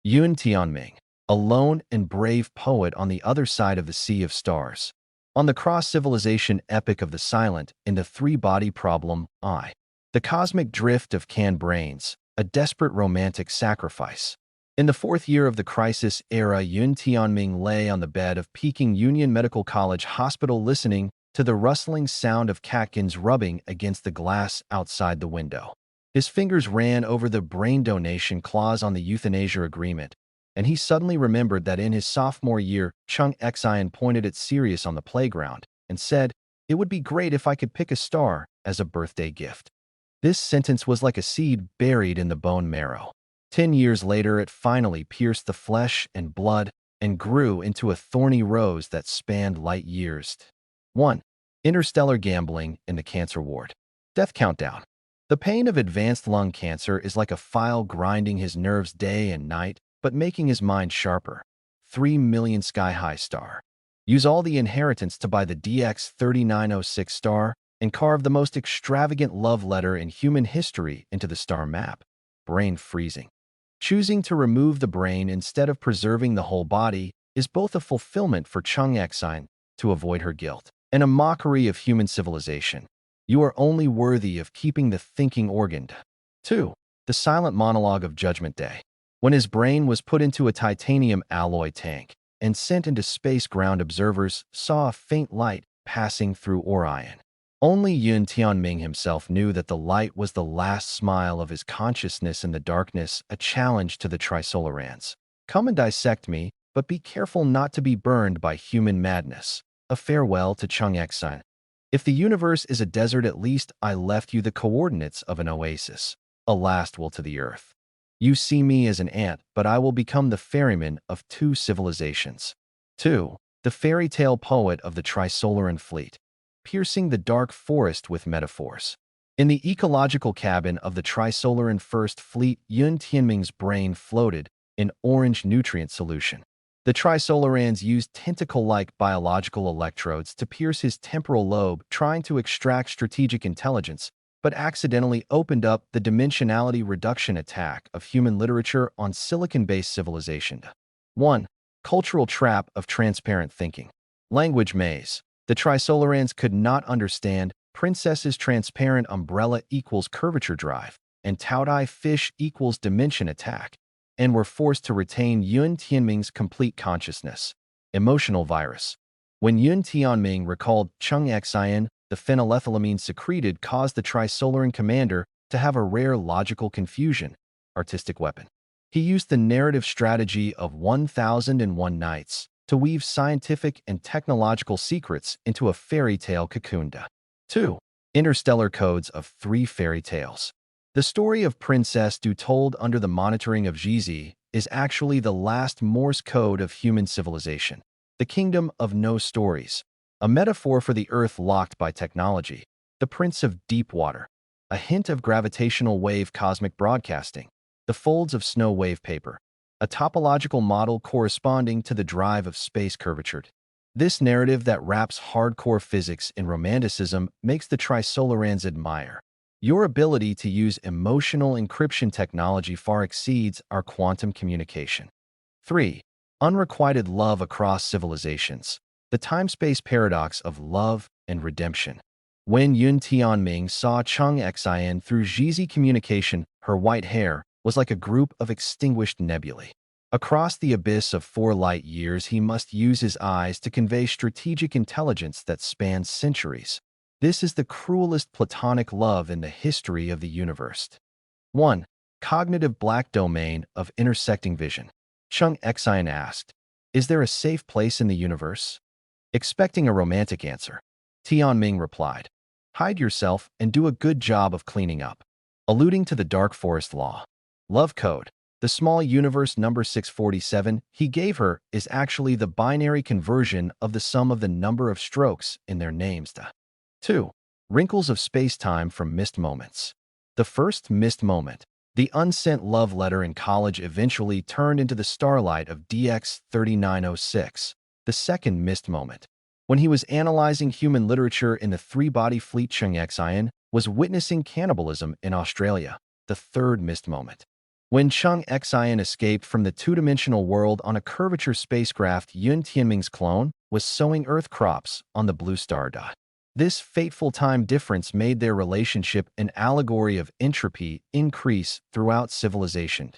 Yun Tianming, a lone and brave poet on the other side of the Sea of Stars. On the cross-civilization epic of the silent in the three-body problem, I. The cosmic drift of canned brains, a desperate romantic sacrifice. In the fourth year of the crisis era, Yun Tianming lay on the bed of Peking Union Medical College Hospital listening to the rustling sound of catkins rubbing against the glass outside the window. His fingers ran over the brain donation clause on the euthanasia agreement, and he suddenly remembered that in his sophomore year, Chung Xian pointed at Sirius on the playground and said, "It would be great if I could pick a star as a birthday gift." This sentence was like a seed buried in the bone marrow. 10 years later, it finally pierced the flesh and blood and grew into a thorny rose that spanned light years. 1. Interstellar gambling in the cancer ward. Death countdown. The pain of advanced lung cancer is like a file grinding his nerves day and night, but making his mind sharper. 3 million sky-high star. Use all the inheritance to buy the DX3906 star and carve the most extravagant love letter in human history into the star map. Brain freezing. Choosing to remove the brain instead of preserving the whole body is both a fulfillment for Chung Xian to avoid her guilt and a mockery of human civilization. You are only worthy of keeping the thinking organ. 2. The silent monologue of Judgment Day. When his brain was put into a titanium alloy tank and sent into space, ground observers saw a faint light passing through Orion. Only Yun Tianming himself knew that the light was the last smile of his consciousness in the darkness, a challenge to the Trisolarans. Come and dissect me, but be careful not to be burned by human madness. A farewell to Chung Xian. If the universe is a desert, at least I left you the coordinates of an oasis. A last will to the earth. You see me as an ant, but I will become the ferryman of 2 civilizations. 2. The fairy tale poet of the Trisolaran fleet. Piercing the dark forest with metaphors. In the ecological cabin of the Trisolaran First Fleet, Yun Tianming's brain floated in orange nutrient solution. The Trisolarans used tentacle-like biological electrodes to pierce his temporal lobe, trying to extract strategic intelligence, but accidentally opened up the dimensionality reduction attack of human literature on silicon-based civilization. 1. Cultural trap of transparent thinking. Language maze. The Trisolarans could not understand princess's transparent umbrella equals curvature drive, and Taodai fish equals dimension attack, and were forced to retain Yun Tianming's complete consciousness. Emotional virus. When Yun Tianming recalled Chung Xian, the phenylethylamine secreted caused the Trisolaran commander to have a rare logical confusion, artistic weapon. He used the narrative strategy of 1001 Nights to weave scientific and technological secrets into a fairy tale cocoon. 2. Interstellar codes of 3 fairy tales. The story of Princess Du told under the monitoring of Jizi is actually the last Morse code of human civilization. The kingdom of no stories. A metaphor for the Earth locked by technology. The Prince of Deep Water. A hint of gravitational wave cosmic broadcasting. The folds of snow wave paper. A topological model corresponding to the drive of space curvature. This narrative that wraps hardcore physics in romanticism makes the Trisolarans admire. Your ability to use emotional encryption technology far exceeds our quantum communication. 3. Unrequited love across civilizations. The time-space paradox of love and redemption. When Yun Tianming saw Chung Xian through Jizi communication, her white hair was like a group of extinguished nebulae. Across the abyss of 4 light years, he must use his eyes to convey strategic intelligence that spans centuries. This is the cruelest platonic love in the history of the universe. 1. Cognitive black domain of intersecting vision. Chung Xian asked, "Is there a safe place in the universe?" Expecting a romantic answer, Tianming replied, "Hide yourself and do a good job of cleaning up." Alluding to the dark forest law. Love code. The small universe number 647 he gave her is actually the binary conversion of the sum of the number of strokes in their names. 2. Wrinkles of space-time from missed moments. The first missed moment, the unsent love letter in college, eventually turned into the starlight of DX3906. The second missed moment, when he was analyzing human literature in the 3-body fleet, Chung Xian was witnessing cannibalism in Australia. The third missed moment, When Chung Xian escaped from the two-dimensional world on a curvature spacecraft, Yun Tianming's clone was sowing Earth crops on the blue star dot. This fateful time difference made their relationship an allegory of entropy increase throughout civilization.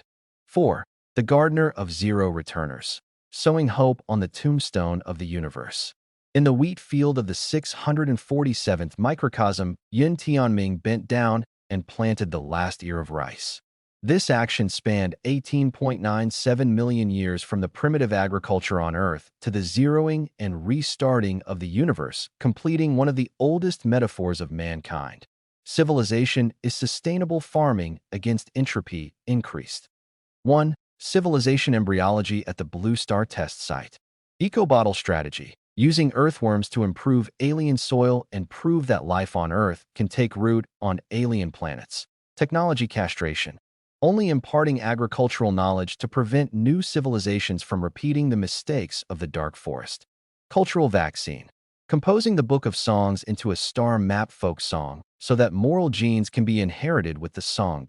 4. The Gardener of Zero Returners, sowing hope on the tombstone of the universe. In the wheat field of the 647th microcosm, Yun Tianming bent down and planted the last ear of rice. This action spanned 18.97 million years from the primitive agriculture on Earth to the zeroing and restarting of the universe, completing one of the oldest metaphors of mankind. Civilization is sustainable farming against entropy increased. 1. Civilization embryology at the Blue Star Test Site. Eco-bottle strategy. Using earthworms to improve alien soil and prove that life on Earth can take root on alien planets. Technology castration. Only imparting agricultural knowledge to prevent new civilizations from repeating the mistakes of the Dark Forest. Cultural vaccine. Composing the Book of Songs into a star map folk song so that moral genes can be inherited with the song.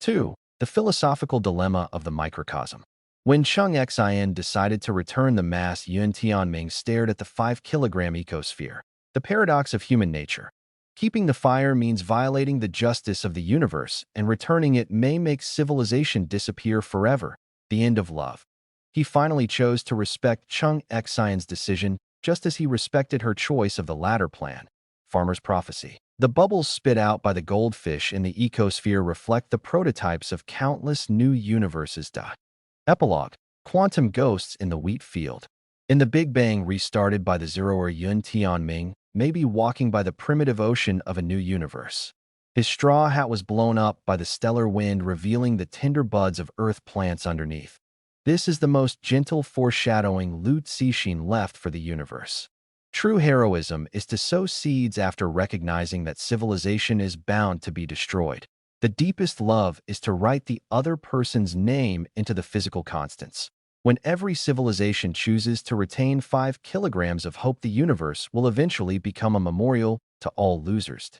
2. The philosophical dilemma of the microcosm. When Chung Xian decided to return the mass, Yun Tianming stared at the 5-kilogram ecosphere. The paradox of human nature. Keeping the fire means violating the justice of the universe, and returning it may make civilization disappear forever, the end of love. He finally chose to respect Chung Xian's decision, just as he respected her choice of the latter plan. Farmer's prophecy. The bubbles spit out by the goldfish in the ecosphere reflect the prototypes of countless new universes. Epilogue. Quantum ghosts in the wheat field. In the Big Bang restarted by the zeroer Yun Tianming, may be walking by the primitive ocean of a new universe. His straw hat was blown up by the stellar wind, revealing the tender buds of earth plants underneath. This is the most gentle foreshadowing Lu Cixin left for the universe. True heroism is to sow seeds after recognizing that civilization is bound to be destroyed. The deepest love is to write the other person's name into the physical constants. When every civilization chooses to retain 5 kilograms of hope, the universe will eventually become a memorial to all losers.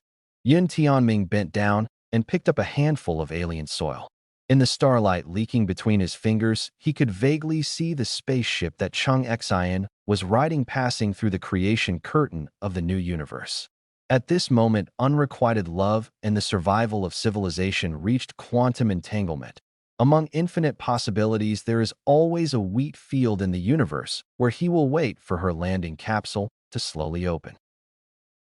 Yun Tianming bent down and picked up a handful of alien soil. In the starlight leaking between his fingers, he could vaguely see the spaceship that Chung Xian was riding, passing through the creation curtain of the new universe. At this moment, unrequited love and the survival of civilization reached quantum entanglement. Among infinite possibilities, there is always a wheat field in the universe where he will wait for her landing capsule to slowly open.